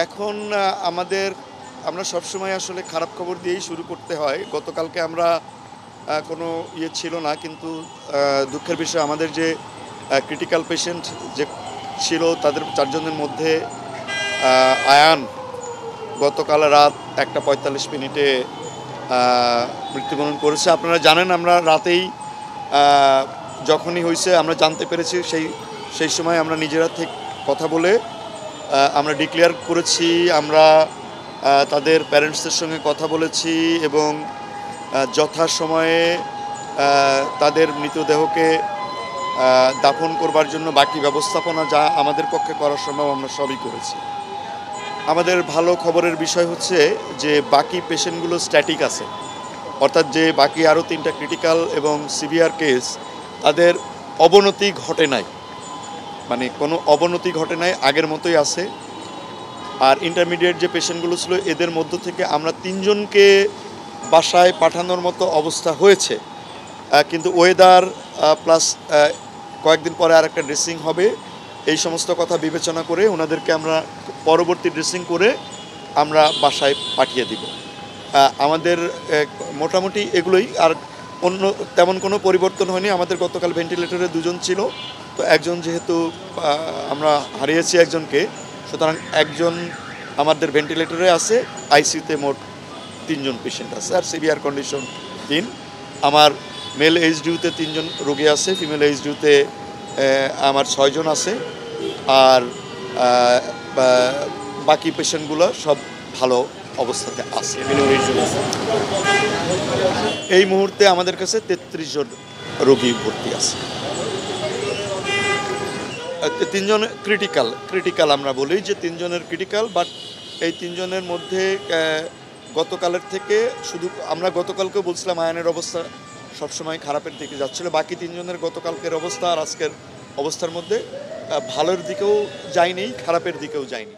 এখন আমরা সবসময় আসলে খারাপ খবর দিয়েই শুরু করতে হয়। গতকালকে আমরা কোনো ছিল না, কিন্তু দুঃখের বিষয় আমাদের যে ক্রিটিক্যাল পেশেন্ট যে ছিল তাদের ৪ জনের মধ্যে আয়ান গতকাল রাত ১টা ৪৫ মিনিটে মৃত্যুবরণ করেছে। আপনারা জানেন আমরা রাতেই যখনই হয়েছে আমরা জানতে পেরেছি সেই সময় আমরা নিজেরা থেকে কথা বলে আমরা ডিক্লেয়ার করেছি। আমরা তাদের প্যারেন্টসদের সঙ্গে কথা বলেছি এবং যথাসময়ে তাদের মৃতদেহকে দাফন করবার জন্য বাকি ব্যবস্থাপনা যা আমাদের পক্ষে করা সম্ভব আমরা সবই করেছি। আমাদের ভালো খবরের বিষয় হচ্ছে যে বাকি পেশেন্টগুলো স্ট্যাটিক আছে, অর্থাৎ যে বাকি আরও 3টা ক্রিটিক্যাল এবং সিভিয়ার কেস তাদের অবনতি ঘটে নাই, মানে কোনো অবনতি ঘটে নাই, আগের মতোই আছে। আর ইন্টারমিডিয়েট যে পেশেন্টগুলো ছিল এদের মধ্য থেকে আমরা 3 জনকে বাসায় পাঠানোর মতো অবস্থা হয়েছে, কিন্তু ওয়েদার প্লাস কয়েকদিন পরে আর একটা ড্রেসিং হবে, এই সমস্ত কথা বিবেচনা করে ওনাদেরকে আমরা পরবর্তী ড্রেসিং করে আমরা বাসায় পাঠিয়ে দিব। আমাদের মোটামুটি এগুলোই, আর অন্য তেমন কোনো পরিবর্তন হয়নি। আমাদের গতকাল ভেন্টিলেটরে 2 জন ছিল, তো একজন যেহেতু আমরা হারিয়েছি একজনকে, সুতরাং একজন আমাদের ভেন্টিলেটরে আছে। আইসিইউতে মোট 3 জন পেশেন্ট আছে, আর সিভিয়ার কন্ডিশন 3। আমার মেল এইচডিউতে 3 জন রোগী আছে, ফিমেল এইচডিউতে আমার 6 জন আছে, আর বাকি পেশেন্টগুলো সব ভালো অবস্থাতে আছে। এই মুহূর্তে আমাদের কাছে 33 জন রোগী ভর্তি আছে। 3 জন ক্রিটিক্যাল আমরা বলি যে 3 জনের ক্রিটিক্যাল, বাট এই 3 জনের মধ্যে গতকালের থেকে শুধু আমরা গতকালকেও বলছিলাম আয়নের অবস্থা সবসময় খারাপের দিকে যাচ্ছিল। বাকি 3 জনের গতকালকের অবস্থা আর আজকের অবস্থার মধ্যে ভালোর দিকেও যায়নি, খারাপের দিকেও যায়নি।